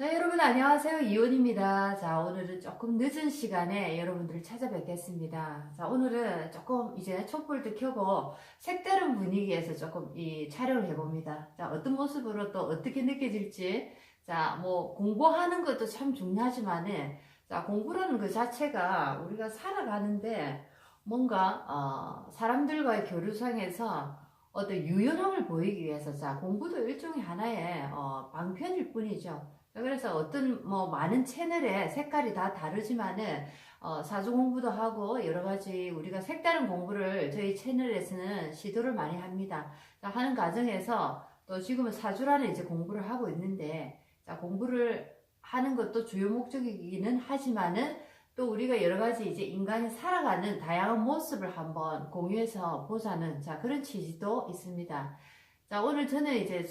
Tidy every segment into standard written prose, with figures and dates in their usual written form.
자, 여러분 안녕하세요. 이온입니다. 자, 오늘은 조금 늦은 시간에 여러분들을 찾아뵙겠습니다. 자, 오늘은 조금 이제 촛불도 켜고 색다른 분위기에서 조금 이 촬영을 해봅니다. 자, 어떤 모습으로 또 어떻게 느껴질지. 자, 뭐 공부하는 것도 참 중요하지만은 자, 공부라는 그 자체가 우리가 살아가는데 뭔가 사람들과의 교류상에서 어떤 유연함을 보이기 위해서 자, 공부도 일종의 하나의 방편일 뿐이죠. 그래서 어떤 뭐 많은 채널의 색깔이 다 다르지만은 사주 공부도 하고 여러 가지 우리가 색다른 공부를 저희 채널에서는 시도를 많이 합니다. 자, 하는 과정에서 또 지금은 사주라는 이제 공부를 하고 있는데 자, 공부를 하는 것도 주요 목적이기는 하지만은 또 우리가 여러 가지 이제 인간이 살아가는 다양한 모습을 한번 공유해서 보자는 자, 그런 취지도 있습니다. 자, 오늘 저는 이제,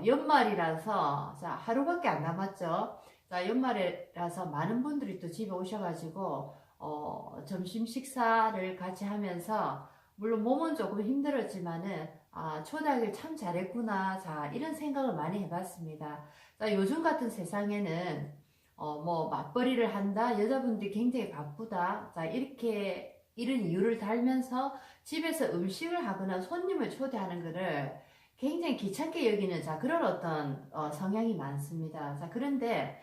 연말이라서, 자, 하루밖에 안 남았죠. 자, 연말이라서 많은 분들이 또 집에 오셔가지고, 점심 식사를 같이 하면서, 물론 몸은 조금 힘들었지만은, 아, 초대하길 참 잘했구나. 자, 이런 생각을 많이 해봤습니다. 자, 요즘 같은 세상에는, 뭐, 맞벌이를 한다. 여자분들이 굉장히 바쁘다. 자, 이렇게, 이런 이유를 달면서 집에서 음식을 하거나 손님을 초대하는 것을 굉장히 귀찮게 여기는 자 그런 어떤 성향이 많습니다. 자 그런데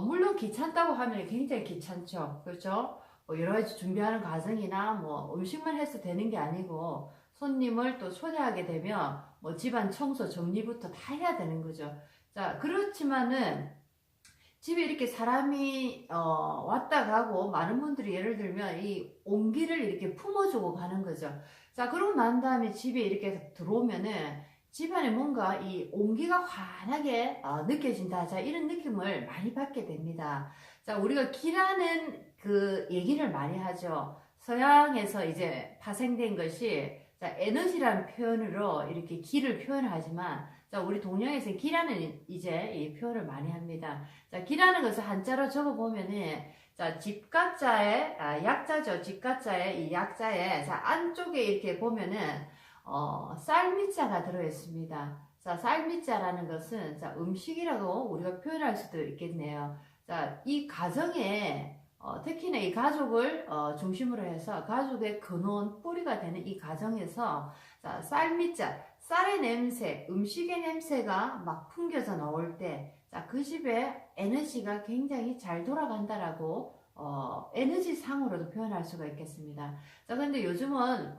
물론 귀찮다고 하면 굉장히 귀찮죠. 그렇죠? 뭐 여러 가지 준비하는 과정이나 뭐 음식만 해서 되는 게 아니고 손님을 또 초대하게 되면 뭐 집안 청소 정리부터 다 해야 되는 거죠. 자 그렇지만은 집에 이렇게 사람이 왔다 가고 많은 분들이 예를 들면 이 온기를 이렇게 품어주고 가는 거죠. 자 그러고 난 다음에 집에 이렇게 들어오면은 집안에 뭔가 이 온기가 환하게 느껴진다. 자, 이런 느낌을 많이 받게 됩니다. 자, 우리가 기라는 그 얘기를 많이 하죠. 서양에서 이제 파생된 것이 자, 에너지라는 표현으로 이렇게 기를 표현하지만 자, 우리 동양에서는 기라는 이제 이 표현을 많이 합니다. 자, 기라는 것을 한자로 적어 보면은 자, 집가자의 약자죠. 집가자의 이 약자의 자, 안쪽에 이렇게 보면은 쌀미자가 들어있습니다. 자, 쌀미자라는 것은 자, 음식이라고 우리가 표현할 수도 있겠네요. 자, 이 가정에 특히나 이 가족을 중심으로 해서 가족의 근원 뿌리가 되는 이 가정에서 자, 쌀미자, 쌀의 냄새, 음식의 냄새가 막 풍겨져 나올 때, 자, 그 집에 에너지가 굉장히 잘 돌아간다라고 에너지 상으로도 표현할 수가 있겠습니다. 자, 근데 요즘은,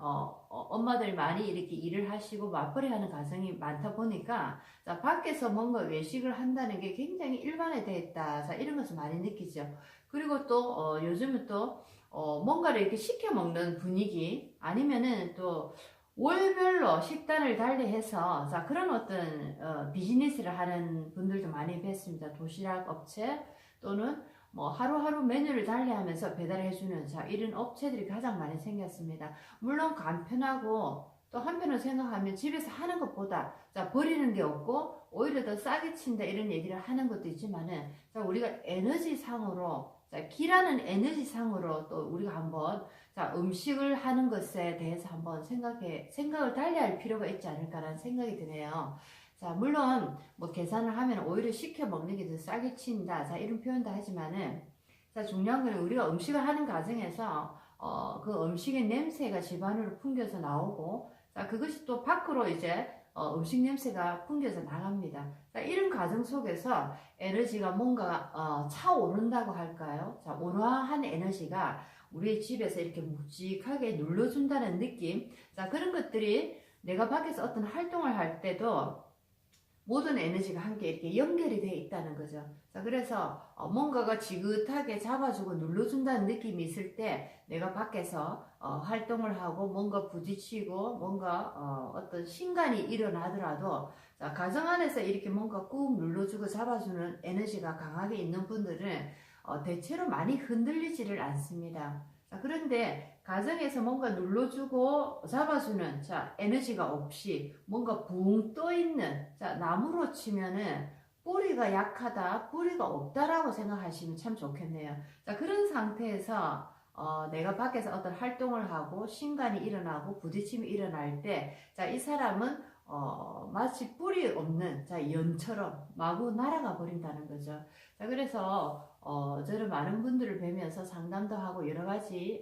엄마들이 많이 이렇게 일을 하시고 맞벌이 하는 가정이 많다 보니까, 자, 밖에서 뭔가 외식을 한다는 게 굉장히 일반화되어 있다. 자, 이런 것을 많이 느끼죠. 그리고 또, 요즘은 또, 뭔가를 이렇게 시켜 먹는 분위기, 아니면은 또, 월별로 식단을 달리해서, 자, 그런 어떤, 비즈니스를 하는 분들도 많이 뵀습니다. 도시락 업체 또는 뭐 하루하루 메뉴를 달리하면서 배달해주는 자 이런 업체들이 가장 많이 생겼습니다. 물론 간편하고 또 한편으로 생각하면 집에서 하는 것보다 자 버리는 게 없고 오히려 더 싸게 친다 이런 얘기를 하는 것도 있지만은 자 우리가 에너지 상으로 자 기라는 에너지 상으로 또 우리가 한번 자 음식을 하는 것에 대해서 한번 생각을 달리할 필요가 있지 않을까라는 생각이 드네요. 자 물론 뭐 계산을 하면 오히려 시켜 먹는 게 더 싸게 친다. 자 이런 표현도 하지만은 자 중요한 건 우리가 음식을 하는 과정에서 그 음식의 냄새가 집안으로 풍겨서 나오고 자 그것이 또 밖으로 이제 음식 냄새가 풍겨서 나갑니다. 자 이런 과정 속에서 에너지가 뭔가 차오른다고 할까요? 자 온화한 에너지가 우리의 집에서 이렇게 묵직하게 눌러준다는 느낌. 자 그런 것들이 내가 밖에서 어떤 활동을 할 때도 모든 에너지가 함께 이렇게 연결이 되어 있다는 거죠. 자, 그래서 뭔가가 지긋하게 잡아주고 눌러준다는 느낌이 있을 때 내가 밖에서 활동을 하고 뭔가 부딪히고 뭔가 어떤 신간이 일어나더라도 자, 가정 안에서 이렇게 뭔가 꾹 눌러주고 잡아주는 에너지가 강하게 있는 분들은 대체로 많이 흔들리지를 않습니다. 자, 그런데 가정에서 뭔가 눌러주고 잡아주는 자 에너지가 없이 뭔가 붕 떠있는 자 나무로 치면은 뿌리가 약하다 뿌리가 없다라고 생각하시면 참 좋겠네요. 자 그런 상태에서 내가 밖에서 어떤 활동을 하고 신간이 일어나고 부딪힘이 일어날 때 자 이 사람은 마치 뿌리 없는 자 연처럼 마구 날아가 버린다는 거죠. 자 그래서 저는 많은 분들을 뵈면서 상담도 하고 여러 가지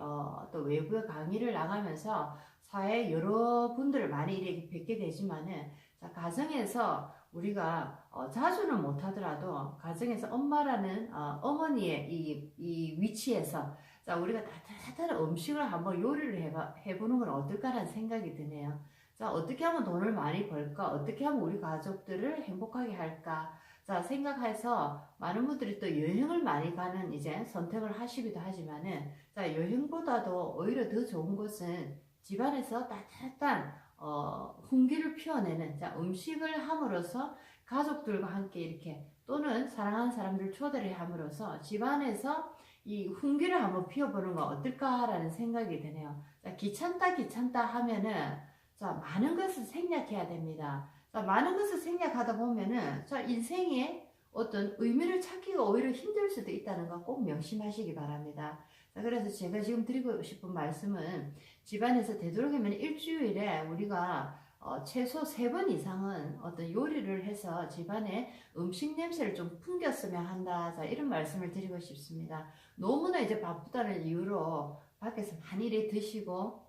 또 외부의 강의를 나가면서 사회 여러 분들을 많이 이렇게 뵙게 되지만은 자 가정에서 우리가 자주는 못하더라도 가정에서 엄마라는 어머니의 이 위치에서 자 우리가 따뜻한 음식을 한번 요리를 해보는 건 어떨까라는 생각이 드네요. 자 어떻게 하면 돈을 많이 벌까? 어떻게 하면 우리 가족들을 행복하게 할까? 자 생각해서 많은 분들이 또 여행을 많이 가는 이제 선택을 하시기도 하지만은 자 여행보다도 오히려 더 좋은 것은 집안에서 따뜻한 훈기를 피워내는 자 음식을 함으로써 가족들과 함께 이렇게 또는 사랑하는 사람들 초대를 함으로써 집안에서 이 훈기를 한번 피워보는 건 어떨까라는 생각이 드네요. 자, 귀찮다 하면은 자 많은 것을 생략해야 됩니다. 자 많은 것을 생략하다 보면은 자 인생에 어떤 의미를 찾기가 오히려 힘들 수도 있다는 거 꼭 명심하시기 바랍니다. 자 그래서 제가 지금 드리고 싶은 말씀은 집안에서 되도록이면 일주일에 우리가 최소 3번 이상은 어떤 요리를 해서 집안에 음식 냄새를 좀 풍겼으면 한다. 자, 이런 말씀을 드리고 싶습니다. 너무나 이제 바쁘다는 이유로 밖에서 많이 이렇게 드시고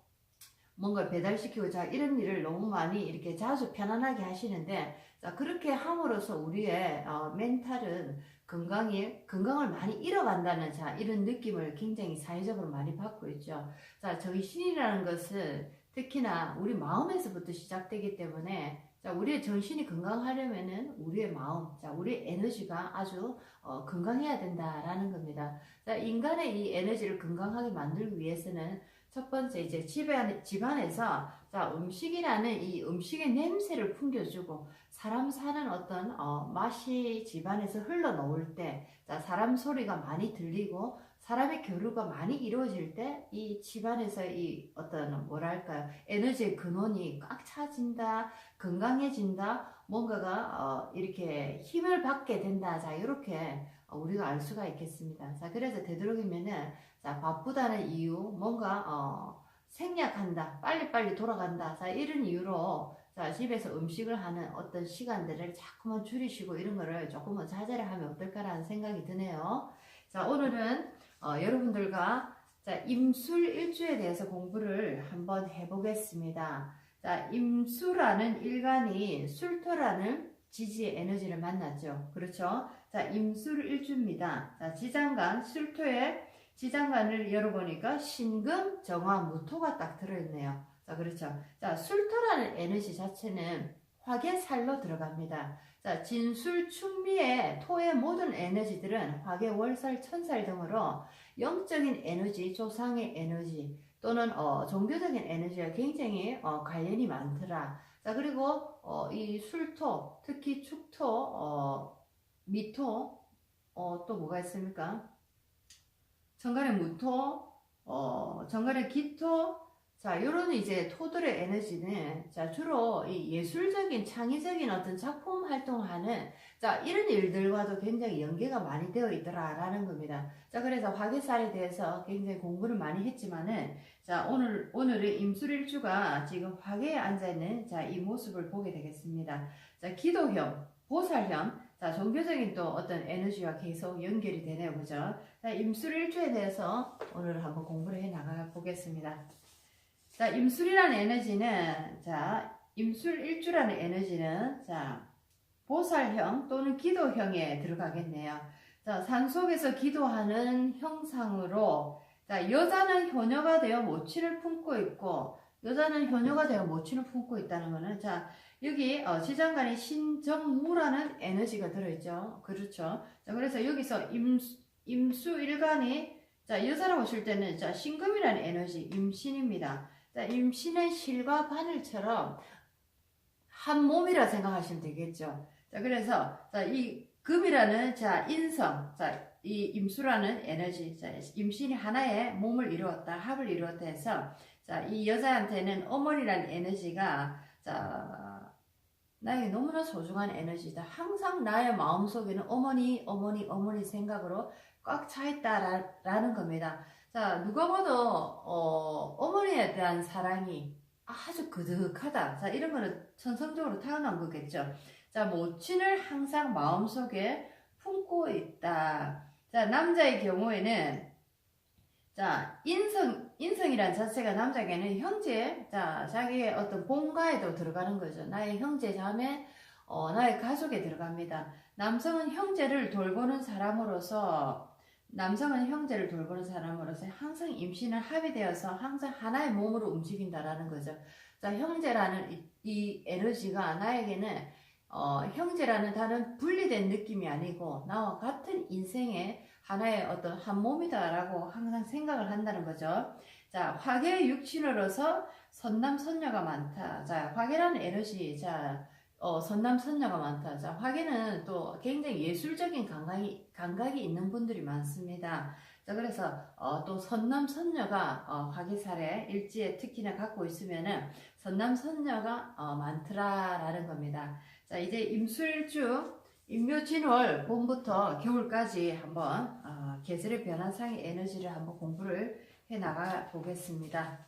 뭔가 배달시키고 자 이런 일을 너무 많이 이렇게 자주 편안하게 하시는데 자 그렇게 함으로써 우리의 멘탈은 건강을 많이 잃어간다는 자 이런 느낌을 굉장히 사회적으로 많이 받고 있죠. 자 정신이라는 것은 특히나 우리 마음에서부터 시작되기 때문에 자 우리의 정신이 건강하려면은 우리의 마음, 자 우리의 에너지가 아주 건강해야 된다라는 겁니다. 자 인간의 이 에너지를 건강하게 만들기 위해서는 첫 번째 이제 집안에서 자 음식이라는 이 음식의 냄새를 풍겨주고 사람 사는 어떤 맛이 집안에서 흘러나올 때 자 사람 소리가 많이 들리고 사람의 교류가 많이 이루어질 때 이 집안에서 이 어떤 뭐랄까요 에너지의 근원이 꽉 차진다 건강해진다 뭔가가 이렇게 힘을 받게 된다 자 이렇게 우리가 알 수가 있겠습니다. 자 그래서 되도록이면은 자 바쁘다는 이유 뭔가 생략한다 빨리빨리 돌아간다 자 이런 이유로 자 집에서 음식을 하는 어떤 시간들을 자꾸만 줄이시고 이런 거를 조금은 자제를 하면 어떨까라는 생각이 드네요. 자 오늘은 여러분들과 자 임술일주에 대해서 공부를 한번 해보겠습니다. 자 임수라는 일간이 술토라는 지지의 에너지를 만났죠. 그렇죠? 자 임술일주입니다. 자 지장간 술토의 지장간을 열어보니까 신금, 정화, 무토가 딱 들어있네요. 자, 그렇죠. 자, 술토라는 에너지 자체는 화계살로 들어갑니다. 자, 진술, 충미의 토의 모든 에너지들은 화계, 월살, 천살 등으로 영적인 에너지, 조상의 에너지 또는 종교적인 에너지와 굉장히 관련이 많더라. 자, 그리고 이 술토, 특히 축토, 미토, 또 뭐가 있습니까? 정간의 무토, 정간의 기토, 자, 요런 이제 토들의 에너지는, 자, 주로 이 예술적인, 창의적인 어떤 작품 활동하는, 자, 이런 일들과도 굉장히 연계가 많이 되어 있더라라는 겁니다. 자, 그래서 화계살에 대해서 굉장히 공부를 많이 했지만은, 자, 오늘의 임술일주가 지금 화계에 앉아있는, 자, 이 모습을 보게 되겠습니다. 자, 기도형, 보살형, 자, 종교적인 또 어떤 에너지와 계속 연결이 되네요. 그죠? 자, 임술일주에 대해서 오늘 한번 공부를 해 나가 보겠습니다. 자, 임술이라는 에너지는, 자, 임술일주라는 에너지는, 자, 보살형 또는 기도형에 들어가겠네요. 자, 산속에서 기도하는 형상으로, 자, 여자는 효녀가 되어 모친을 품고 있고, 여자는 효녀가 되어 모친을 품고 있다는 거는, 자, 여기 지장간에 신정무라는 에너지가 들어있죠. 그렇죠. 자, 그래서 여기서 임수일간이 자 여자라고 하실 때는 자 신금이라는 에너지 임신입니다. 자 임신은 실과 바늘처럼 한 몸이라 생각하시면 되겠죠. 자 그래서 자 이 금이라는 자 인성 자 이 임수라는 에너지 자 임신이 하나의 몸을 이루었다 합을 이루었다 해서 자 이 여자한테는 어머니라는 에너지가 자 나에게 너무나 소중한 에너지다. 항상 나의 마음속에는 어머니 생각으로 꽉 차 있다라는 겁니다. 자, 누가 봐도 어머니에 대한 사랑이 아주 그득하다. 자, 이런 거는 천성적으로 타고난 거겠죠. 자, 모친을 항상 마음속에 품고 있다. 자, 남자의 경우에는 자, 인성이란 자체가 남자에게는 형제, 자, 자기의 어떤 본가에도 들어가는 거죠. 나의 형제, 자매, 나의 가족에 들어갑니다. 남성은 형제를 돌보는 사람으로서 항상 임신을 합의되어서 항상 하나의 몸으로 움직인다라는 거죠. 자, 형제라는 이 에너지가 나에게는 형제라는 다른 분리된 느낌이 아니고 나와 같은 인생의 하나의 어떤 한 몸이다라고 항상 생각을 한다는 거죠. 자, 화계 육친으로서 선남선녀가 많다. 자, 화계라는 에너지, 자, 선남선녀가 많다. 자, 화계는 또 굉장히 예술적인 감각이 있는 분들이 많습니다. 자, 그래서 또 선남선녀가 화계살에 일지에 특히나 갖고 있으면은 선남선녀가 많더라라는 겁니다. 자, 이제 임술주 임묘진월 봄부터 겨울까지 한번 계절의 변화상의 에너지를 한번 공부를 해 나가 보겠습니다.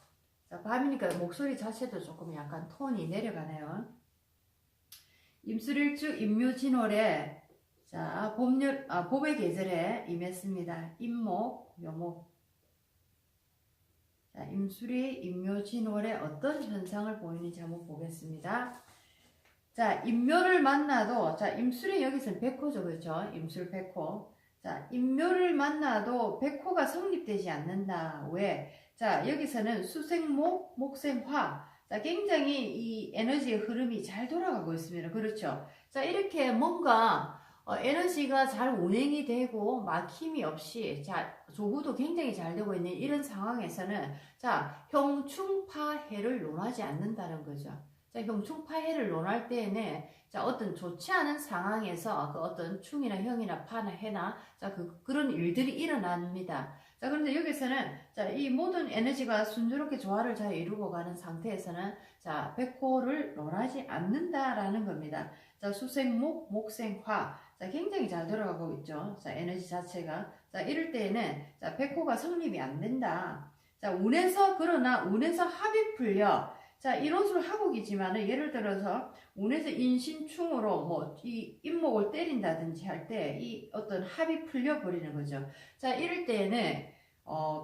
자, 밤이니까 목소리 자체도 조금 약간 톤이 내려가네요. 임술일주 임묘진월에 자, 봄의 계절에 임했습니다. 임목, 묘목. 자, 임술이 임묘진월에 어떤 현상을 보이는지 한번 보겠습니다. 자, 임묘를 만나도, 자, 임술이 여기서는 백호죠, 그렇죠? 임술 백호. 자, 임묘를 만나도 백호가 성립되지 않는다. 왜? 자, 여기서는 수생목, 목생화. 자, 굉장히 이 에너지의 흐름이 잘 돌아가고 있습니다. 그렇죠? 자, 이렇게 뭔가 에너지가 잘 운행이 되고 막힘이 없이 자, 조구도 굉장히 잘 되고 있는 이런 상황에서는 자, 형충파해를 논하지 않는다는 거죠. 자, 형충파해를 논할 때에는 자, 어떤 좋지 않은 상황에서 그 어떤 충이나 형이나 파나 해나 자, 그런 일들이 일어납니다. 자, 그런데 여기서는 자, 이 모든 에너지가 순조롭게 조화를 잘 이루고 가는 상태에서는 자, 백호를 논하지 않는다라는 겁니다. 자, 수생목, 목생화. 자, 굉장히 잘 돌아가고 있죠. 자, 에너지 자체가. 자, 이럴 때에는 자, 백호가 성립이 안 된다. 자, 그러나 운에서 합이 풀려. 자, 이론술 하국이지만은 예를 들어서 운에서 인신충으로 뭐 이 인목을 때린다든지 할 때 이 어떤 합이 풀려 버리는 거죠. 자, 이럴 때에는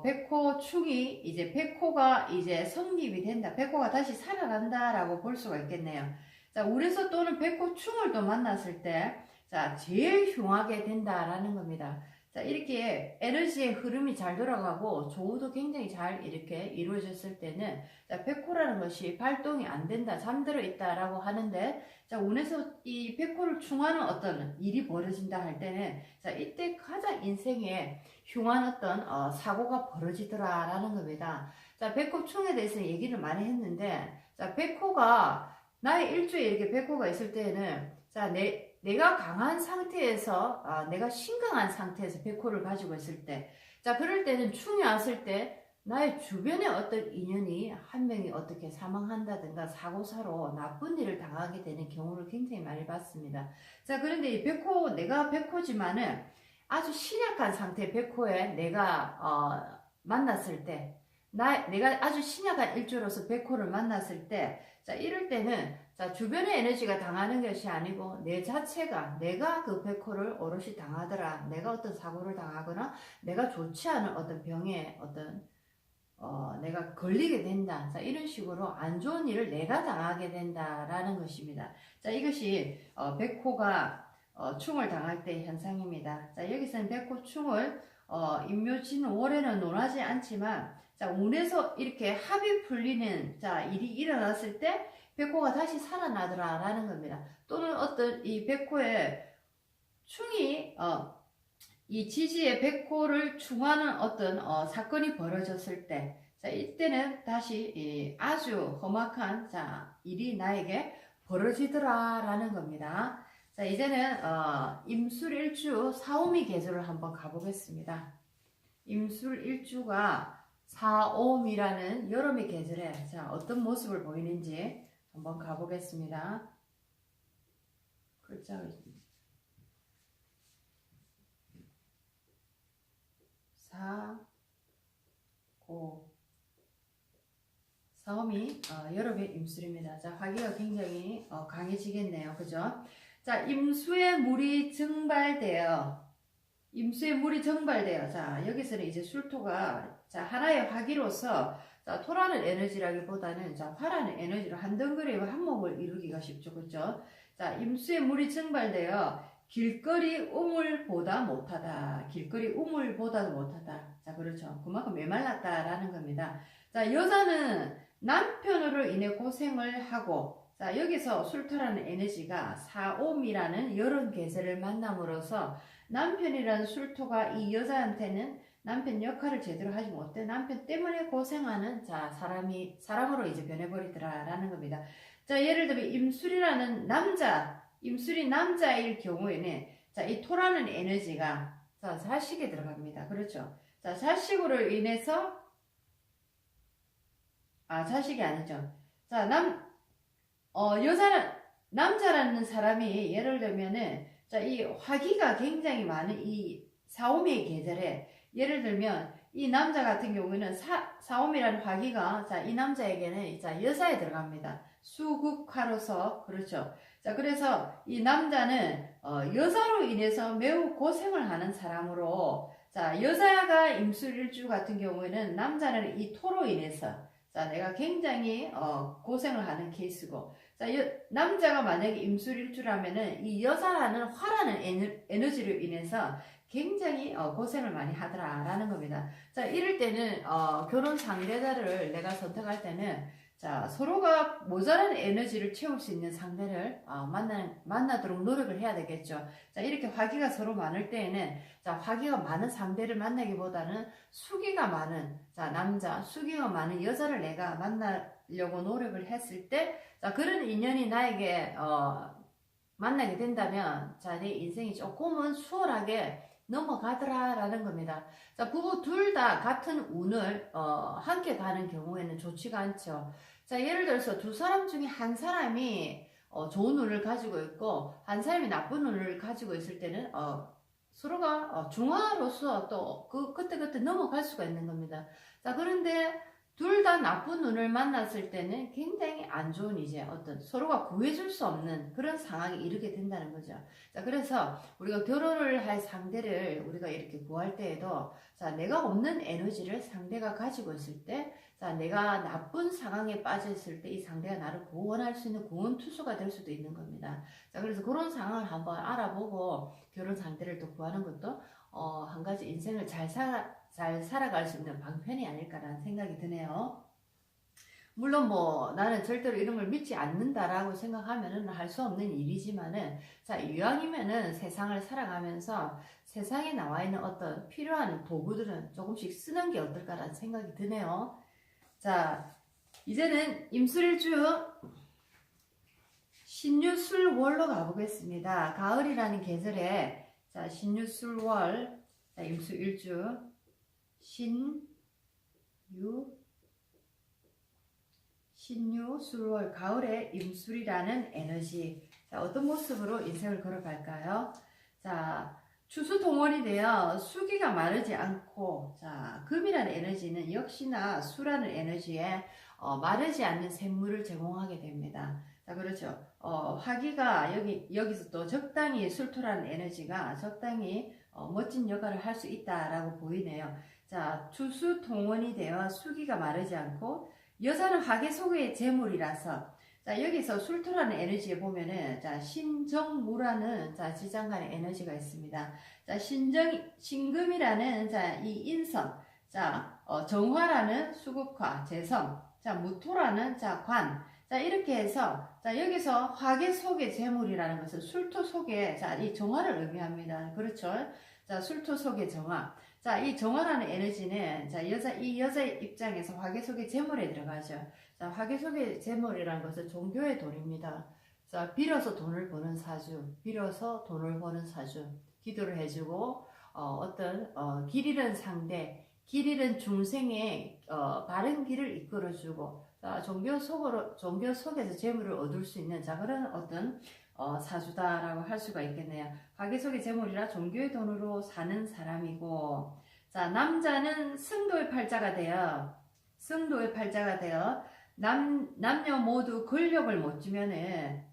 백호충이 이제 백호가 이제 성립이 된다. 백호가 다시 살아난다라고 볼 수가 있겠네요. 자, 운에서 또는 백호충을 또 만났을 때 자, 제일 흉하게 된다라는 겁니다. 자, 이렇게 에너지의 흐름이 잘 돌아가고 조우도 굉장히 잘 이렇게 이루어졌을 때는 자, 백호라는 것이 발동이 안 된다, 잠들어 있다라고 하는데 자, 운에서 이 백호를 충하는 어떤 일이 벌어진다 할 때는 자, 이때 가장 인생에 흉한 어떤 사고가 벌어지더라라는 겁니다. 자, 백호 충에 대해서 얘기를 많이 했는데 자, 백호가 나의 일주에 이렇게 백호가 있을 때는 자, 내가 강한 상태에서, 내가 신강한 상태에서 백호를 가지고 있을 때, 자, 그럴 때는 충이 왔을 때, 나의 주변에 어떤 인연이 한 명이 어떻게 사망한다든가 사고사로 나쁜 일을 당하게 되는 경우를 굉장히 많이 봤습니다. 자, 그런데 이 내가 백호지만은 아주 신약한 상태 백호에 내가, 만났을 때, 내가 아주 신약한 일주로서 백호를 만났을 때, 자, 이럴 때는 자, 주변의 에너지가 당하는 것이 아니고 내 자체가 내가 그 백호를 오롯이 당하더라. 내가 어떤 사고를 당하거나 내가 좋지 않은 어떤 병에 내가 걸리게 된다. 자, 이런 식으로 안 좋은 일을 내가 당하게 된다라는 것입니다. 자, 이것이 백호가 충을 당할 때의 현상입니다. 자, 여기서는 백호 충을 임묘진 월에는 논하지 않지만 자, 운에서 이렇게 합이 풀리는 자, 일이 일어났을 때 백호가 다시 살아나더라라는 겁니다. 또는 어떤 이 백호의 충이 이 지지의 백호를 충하는 어떤 사건이 벌어졌을 때, 자, 이때는 다시 아주 험악한 자, 일이 나에게 벌어지더라라는 겁니다. 자, 이제는 임술일주 사오미 계절을 한번 가보겠습니다. 임술일주가 사오미라는 여름의 계절에 자, 어떤 모습을 보이는지 한번 가보겠습니다. 글자가 있습니다. 사, 고, 사오미 여러 배 임술입니다. 자, 화기가 굉장히 강해지겠네요. 그죠? 자, 임수의 물이 증발되어 자, 여기서는 이제 술토가 자, 하나의 화기로서 자, 토라는 에너지라기보다는 자, 화라는 에너지로 한 덩어리와 한 몸을 이루기가 쉽죠. 그죠? 자, 임수의 물이 증발되어 길거리 우물보다 못하다. 길거리 우물보다도 못하다. 자, 그렇죠. 그만큼 메말랐다라는 겁니다. 자, 여자는 남편으로 인해 고생을 하고, 자, 여기서 술토라는 에너지가 사옴이라는 여론 계세를 만남으로써 남편이라는 술토가 이 여자한테는 남편 역할을 제대로 하지 못해 남편 때문에 고생하는 자, 사람으로 이제 변해버리더라라는 겁니다. 자, 예를 들면 임술이 남자일 경우에는 자, 이 토라는 에너지가 자, 자식에 들어갑니다. 그렇죠. 자, 자식으로 인해서 자식이 아니죠. 자, 남자라는 사람이 예를 들면은 자, 이 화기가 굉장히 많은 이 사오미의 계절에 예를 들면 이 남자 같은 경우에는 사오미라는 화기가 자, 이 남자에게는 자, 여사에 들어갑니다. 수국화로서 그렇죠. 자, 그래서 이 남자는 여자로 인해서 매우 고생을 하는 사람으로 자, 여자가 임술일주 같은 경우에는 남자는 이 토로 인해서 자, 내가 굉장히 고생을 하는 케이스고 자, 남자가 만약에 임술일주라면은 이 여자라는 화라는 에너지로 인해서 굉장히 고생을 많이 하더라라는 겁니다. 자, 이럴 때는 결혼 상대자를 내가 선택할 때는 자, 서로가 모자란 에너지를 채울 수 있는 상대를 만나도록 노력을 해야 되겠죠. 자, 이렇게 화기가 서로 많을 때에는 자, 화기가 많은 상대를 만나기보다는 수기가 많은 자, 수기가 많은 여자를 내가 만나려고 노력을 했을 때 자, 그런 인연이 나에게 만나게 된다면 자, 내 인생이 조금은 수월하게 넘어가더라라는 겁니다. 자, 부부 둘 다 같은 운을 함께 가는 경우에는 좋지가 않죠. 자, 예를 들어서 두 사람 중에 한 사람이 좋은 운을 가지고 있고 한 사람이 나쁜 운을 가지고 있을 때는 서로가 중화로서 또 그때 넘어갈 수가 있는 겁니다. 자, 그런데 둘 다 나쁜 눈을 만났을 때는 굉장히 안 좋은 이제 어떤 서로가 구해줄 수 없는 그런 상황에 이르게 된다는 거죠. 자, 그래서 우리가 결혼을 할 상대를 우리가 이렇게 구할 때에도 자, 내가 없는 에너지를 상대가 가지고 있을 때 자, 내가 나쁜 상황에 빠져 있을 때 이 상대가 나를 구원할 수 있는 구원투수가 될 수도 있는 겁니다. 자, 그래서 그런 상황을 한번 알아보고 결혼 상대를 또 구하는 것도 한 가지 인생을 잘 살아갈 수 있는 방편이 아닐까라는 생각이 드네요. 물론 뭐 나는 절대로 이런 걸 믿지 않는다라고 생각하면은 할 수 없는 일이지만은 자, 이왕이면은 세상을 살아가면서 세상에 나와 있는 어떤 필요한 도구들은 조금씩 쓰는 게 어떨까라는 생각이 드네요. 자, 이제는 임술일주 신유술월로 가보겠습니다. 가을이라는 계절에 자, 신유술월 자, 임수일주 신유술월 가을에 임술이라는 에너지 자, 어떤 모습으로 인생을 걸어갈까요? 자, 추수동원이 되어 수기가 마르지 않고 자, 금이라는 에너지는 역시나 수라는 에너지에 마르지 않는 샘물을 제공하게 됩니다. 자, 그렇죠. 화기가 여기서 또 적당히 술토라는 에너지가 적당히 멋진 역할을 할 수 있다라고 보이네요. 자, 추수동원이 되어 수기가 마르지 않고 여자는 화계 속의 재물이라서 자, 여기서 술토라는 에너지에 보면은 자, 신정무라는 자, 지장간의 에너지가 있습니다. 자, 신금이라는 자, 이 인성, 자, 정화라는 수국화, 재성, 자, 무토라는 자, 관, 자, 이렇게 해서 자, 여기서 화계 속의 재물이라는 것은 술토 속의 자, 이 정화를 의미합니다. 그렇죠? 자, 술토 속의 정화. 자, 이 정화라는 에너지는 자, 이 여자의 입장에서 화계 속의 재물에 들어가죠. 자, 화계 속의 재물이라는 것은 종교의 돈입니다. 자, 빌어서 돈을 버는 사주, 기도를 해주고 길 잃은 상대, 길 잃은 중생의 바른 길을 이끌어주고 자, 종교 속에서 재물을 얻을 수 있는 자, 그런 어떤 사주다라고 할 수가 있겠네요. 화계 속의 재물이라 종교의 돈으로 사는 사람이고 자, 남자는 승도의 팔자가 되어 남녀 모두 권력을 못 주면은,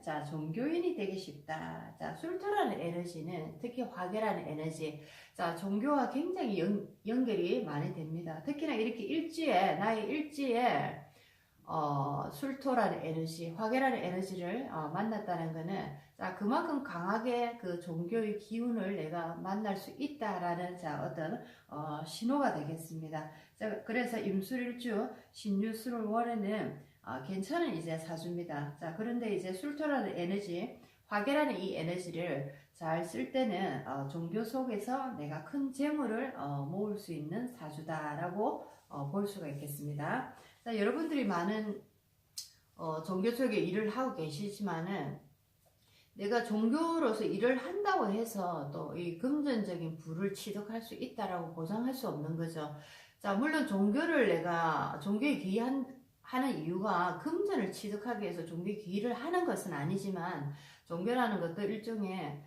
자, 종교인이 되기 쉽다. 자, 술토라는 에너지는 특히 화계라는 에너지, 자, 종교와 굉장히 연결이 많이 됩니다. 특히나 이렇게 나의 일지에, 술토라는 에너지, 화계라는 에너지를 만났다는 거는, 자, 그만큼 강하게 그 종교의 기운을 내가 만날 수 있다라는, 자, 어떤, 신호가 되겠습니다. 자, 그래서 임술일주, 신유술월 월에는 괜찮은 이제 사주입니다. 자, 그런데 이제 술토라는 에너지, 화계라는 이 에너지를 잘 쓸 때는 종교 속에서 내가 큰 재물을 모을 수 있는 사주다라고 볼 수가 있겠습니다. 자, 여러분들이 많은 종교 속에 일을 하고 계시지만은 내가 종교로서 일을 한다고 해서 또 이 금전적인 부를 취득할 수 있다라고 보장할 수 없는 거죠. 자, 물론 종교에 하는 이유가 금전을 취득하기 위해서 종교에 기여를 하는 것은 아니지만, 종교라는 것도 일종의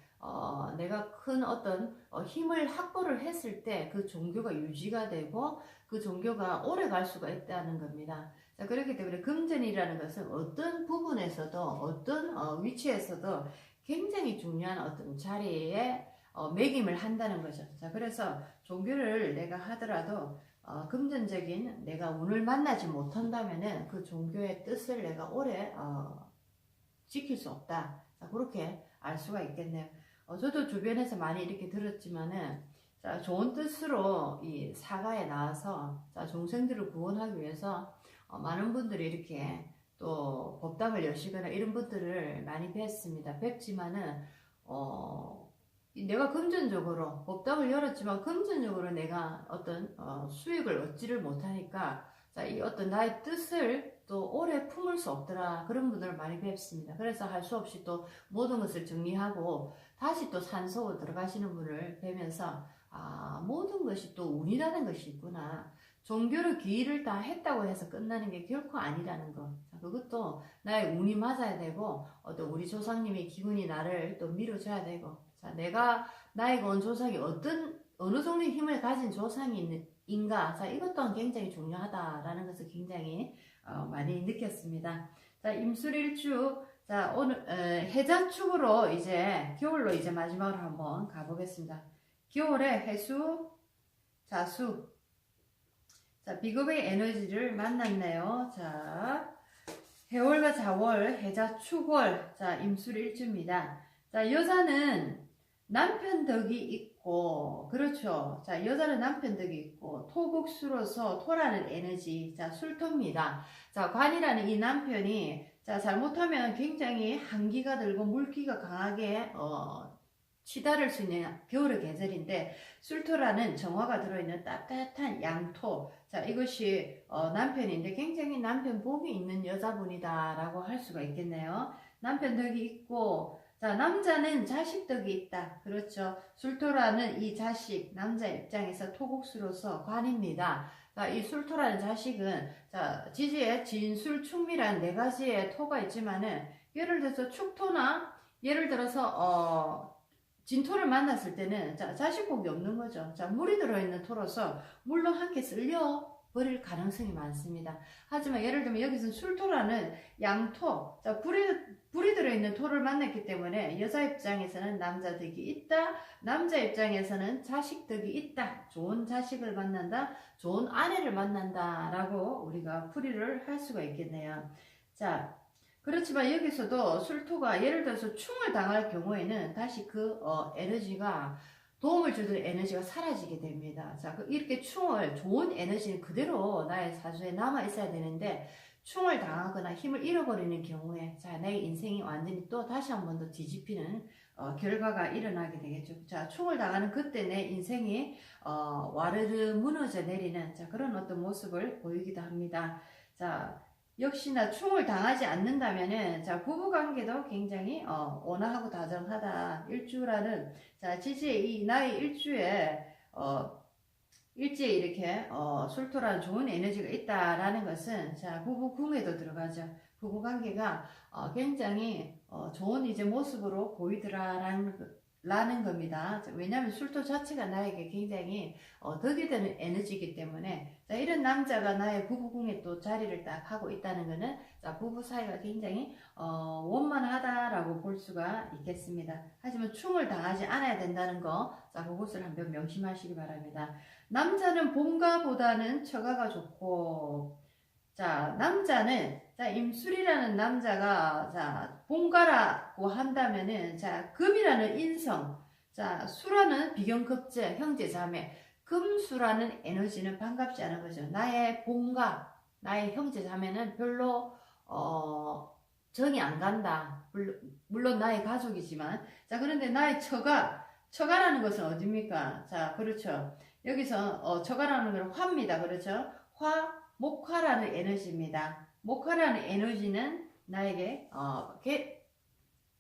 내가 큰 어떤 힘을 확보를 했을 때 그 종교가 유지가 되고 그 종교가 오래 갈 수가 있다는 겁니다. 자, 그렇기 때문에 금전이라는 것은 어떤 부분에서도 어떤 위치에서도 굉장히 중요한 어떤 자리에 매김을 한다는 거죠. 자, 그래서 종교를 내가 하더라도 금전적인 내가 운을 만나지 못한다면은 그 종교의 뜻을 내가 오래 지킬 수 없다. 자, 그렇게 알 수가 있겠네요. 저도 주변에서 많이 이렇게 들었지만은, 자, 좋은 뜻으로 이 사가에 나와서, 자, 종생들을 구원하기 위해서 많은 분들이 이렇게 또 법당을 여시거나 이런 분들을 많이 뵀지만은 내가 금전적으로 법당을 열었지만 금전적으로 내가 어떤 수익을 얻지를 못하니까, 자, 이 어떤 나의 뜻을 또 오래 품을 수 없더라, 그런 분들을 많이 뵙습니다. 그래서 할 수 없이 또 모든 것을 정리하고 다시 또 산속으로 들어가시는 분을 뵈면서, 모든 것이 또 운이라는 것이 있구나, 종교를 기일을 다 했다고 해서 끝나는 게 결코 아니라는 거. 자, 그것도 나의 운이 맞아야 되고 또 우리 조상님의 기운이 나를 또 밀어줘야 되고, 자, 나에게 온 조상이 어느 정도의 힘을 가진 조상인가, 자, 이것 또한 굉장히 중요하다라는 것을 굉장히 많이 느꼈습니다. 자, 임술일주, 자, 오늘 해자축으로 이제 겨울로 이제 마지막으로 한번 가보겠습니다. 겨울에 해수, 자수, 자, 비급의 에너지를 만났네요. 자, 해월과 자월, 해자, 축월, 자, 임술일주입니다. 자, 여자는 남편 덕이 있고, 그렇죠. 자, 여자는 남편 덕이 있고, 토국수로서 토라는 에너지, 자, 술토입니다. 자, 관이라는 이 남편이, 자, 잘못하면 굉장히 한기가 들고 물기가 강하게, 치달을 수 있는 겨울의 계절인데, 술토라는 정화가 들어있는 따뜻한 양토, 자, 이것이 남편인데 굉장히 남편 복이 있는 여자분이다 라고 할 수가 있겠네요. 남편 덕이 있고, 자, 남자는 자식 덕이 있다. 그렇죠. 술토라는 이 자식, 남자 입장에서 토국수로서 관입니다. 자, 이 술토라는 자식은, 자, 지지에 진술, 충미란 네 가지의 토가 있지만은, 예를 들어서 축토나, 예를 들어서 진토를 만났을 때는, 자, 자식복이 없는 거죠. 자, 물이 들어있는 토로서 물로 함께 쓸려 버릴 가능성이 많습니다. 하지만 예를 들면 여기서는 술토라는 양토, 자, 불이 들어있는 토를 만났기 때문에 여자 입장에서는 남자 덕이 있다, 남자 입장에서는 자식 덕이 있다, 좋은 자식을 만난다, 좋은 아내를 만난다 라고 우리가 풀이를 할 수가 있겠네요. 자, 그렇지만 여기서도 술토가 예를 들어서 충을 당할 경우에는 다시 그 에너지가, 도움을 주던 에너지가 사라지게 됩니다. 자, 이렇게 좋은 에너지는 그대로 나의 사주에 남아 있어야 되는데, 충을 당하거나 힘을 잃어버리는 경우에, 자, 내 인생이 완전히 또 다시 한 번 더 뒤집히는 결과가 일어나게 되겠죠. 자, 충을 당하는 그때 내 인생이 와르르 무너져 내리는, 자, 그런 어떤 모습을 보이기도 합니다. 자, 역시나 충을 당하지 않는다면은, 자, 부부관계도 굉장히 온화하고 다정하다. 일주라는, 자, 지지의 이 나의 일주에 일지에 이렇게 술토라는 좋은 에너지가 있다라는 것은, 자, 부부궁에도 들어가죠. 부부관계가 굉장히 좋은 이제 모습으로 보이더라라는 라는 겁니다. 왜냐하면 술도 자체가 나에게 굉장히 덕이 되는 에너지이기 때문에, 자, 이런 남자가 나의 부부궁에 또 자리를 딱 하고 있다는 것은, 자, 부부 사이가 굉장히 원만하다라고 볼 수가 있겠습니다. 하지만 충을 당하지 않아야 된다는 거, 자, 그것을 한번 명심하시기 바랍니다. 남자는 본가보다는 처가가 좋고, 자, 남자는, 자, 임술이라는 남자가, 자, 본가라고 한다면은, 자, 금이라는 인성, 자, 수라는 비경급제, 형제, 자매, 금수라는 에너지는 반갑지 않은 거죠. 나의 본가, 나의 형제, 자매는 별로, 정이 안 간다. 물론 나의 가족이지만, 자, 그런데 나의 처가라는 것은 어딥니까? 자, 그렇죠. 여기서, 처가라는 건 화입니다. 그렇죠? 목화라는 에너지입니다. 목화라는 에너지는 나에게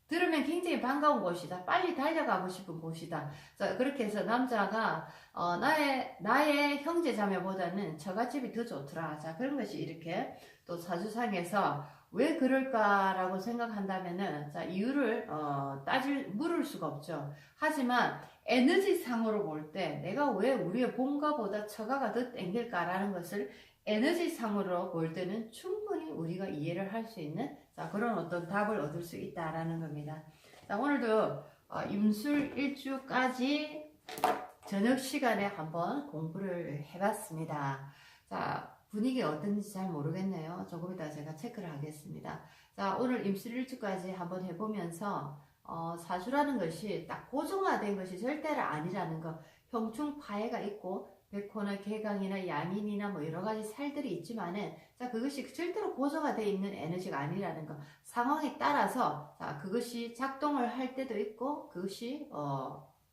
들으면 굉장히 반가운 곳이다. 빨리 달려가고 싶은 곳이다. 자, 그렇게 해서 남자가 나의 형제 자매보다는 처갓집이 더 좋더라. 자, 그런 것이 이렇게 또 사주상에서 왜 그럴까라고 생각한다면은, 자, 이유를 물을 수가 없죠. 하지만 에너지상으로 볼 때 내가 왜 우리의 본가보다 처가가 더 땡길까라는 것을 에너지상으로 볼 때는 충분히 우리가 이해를 할 수 있는, 자, 그런 어떤 답을 얻을 수 있다라는 겁니다. 자, 오늘도 임술 일주까지 저녁 시간에 한번 공부를 해봤습니다. 자, 분위기 어떤지 잘 모르겠네요. 조금 이따 제가 체크를 하겠습니다. 자, 오늘 임술 일주까지 한번 해보면서 사주라는 것이 딱 고정화된 것이 절대로 아니라는 거, 형충파해가 있고 백호나 개강이나 야민이나 뭐 여러 가지 살들이 있지만은, 자, 그것이 절대로 고정화되어 있는 에너지가 아니라는 거, 상황에 따라서, 자, 그것이 작동을 할 때도 있고 그것이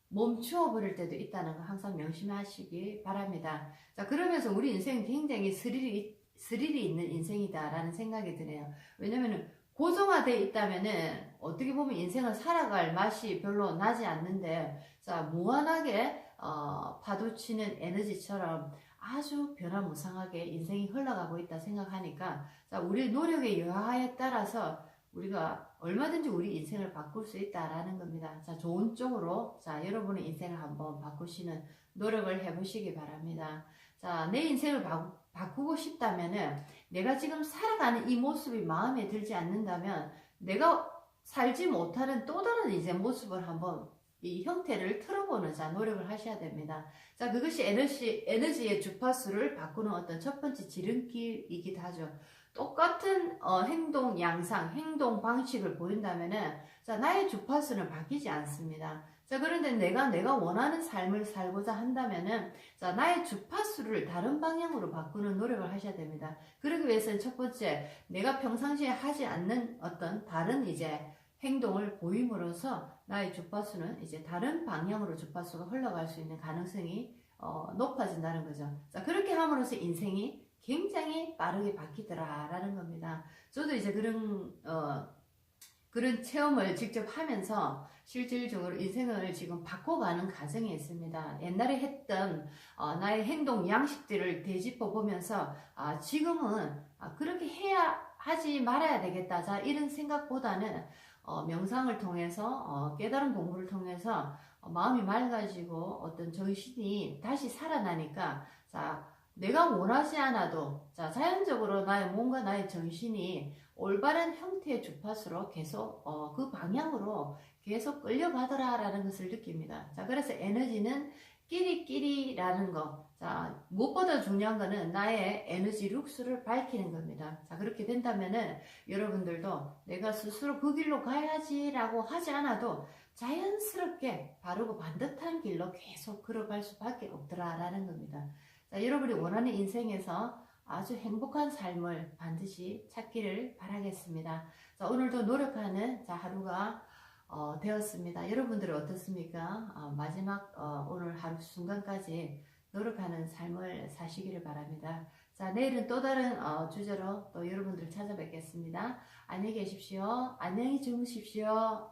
멈추어 버릴 때도 있다는 거 항상 명심하시기 바랍니다. 자, 그러면서 우리 인생은 굉장히 스릴이 있는 인생이다라는 생각이 드네요. 왜냐면은 고정화되어 있다면은 어떻게 보면 인생을 살아갈 맛이 별로 나지 않는데, 자, 무한하게 파도치는 에너지처럼 아주 변화무쌍하게 인생이 흘러가고 있다 생각하니까, 자, 우리의 노력의 여하에 따라서 우리가 얼마든지 우리 인생을 바꿀 수 있다라는 겁니다. 자, 좋은 쪽으로, 자, 여러분의 인생을 한번 바꾸시는 노력을 해보시기 바랍니다. 자, 내 인생을 바꾸고 싶다면은, 내가 지금 살아가는 이 모습이 마음에 들지 않는다면, 내가 살지 못하는 또 다른 이제 모습을 한번 이 형태를 틀어보는, 자, 노력을 하셔야 됩니다. 자, 그것이 에너지의 주파수를 바꾸는 어떤 첫 번째 지름길이기도 하죠. 똑같은 행동 양상, 행동 방식을 보인다면은, 자, 나의 주파수는 바뀌지 않습니다. 자, 그런데 내가 원하는 삶을 살고자 한다면은, 자, 나의 주파수를 다른 방향으로 바꾸는 노력을 하셔야 됩니다. 그러기 위해서는 첫 번째, 내가 평상시에 하지 않는 어떤 다른 이제 행동을 보임으로써 나의 주파수는 이제 다른 방향으로 주파수가 흘러갈 수 있는 가능성이 높아진다는 거죠. 자, 그렇게 함으로써 인생이 굉장히 빠르게 바뀌더라라는 겁니다. 저도 이제 그런 체험을 직접 하면서 실질적으로 인생을 지금 바꿔가는 과정에 있습니다. 옛날에 했던 나의 행동 양식들을 되짚어 보면서, 지금은 그렇게 하지 말아야 되겠다. 자, 이런 생각보다는 명상을 통해서, 깨달은 공부를 통해서 마음이 맑아지고 어떤 정신이 다시 살아나니까, 자, 내가 원하지 않아도, 자, 자연적으로 나의 몸과 나의 정신이 올바른 형태의 주파수로 계속 그 방향으로 계속 끌려가더라라는 것을 느낍니다. 자, 그래서 에너지는 끼리끼리라는 거, 자, 무엇보다 중요한 거는 나의 에너지 룩스를 밝히는 겁니다. 자, 그렇게 된다면은 여러분들도 내가 스스로 그 길로 가야지라고 하지 않아도 자연스럽게 바르고 반듯한 길로 계속 걸어갈 수밖에 없더라라는 겁니다. 자, 여러분이 원하는 인생에서 아주 행복한 삶을 반드시 찾기를 바라겠습니다. 자, 오늘도 노력하는, 자, 하루가 되었습니다. 여러분들은 어떻습니까? 마지막 오늘 하루 순간까지 노력하는 삶을 사시기를 바랍니다. 자, 내일은 또 다른 주제로 또 여러분들 찾아뵙겠습니다. 안녕히 계십시오. 안녕히 주무십시오.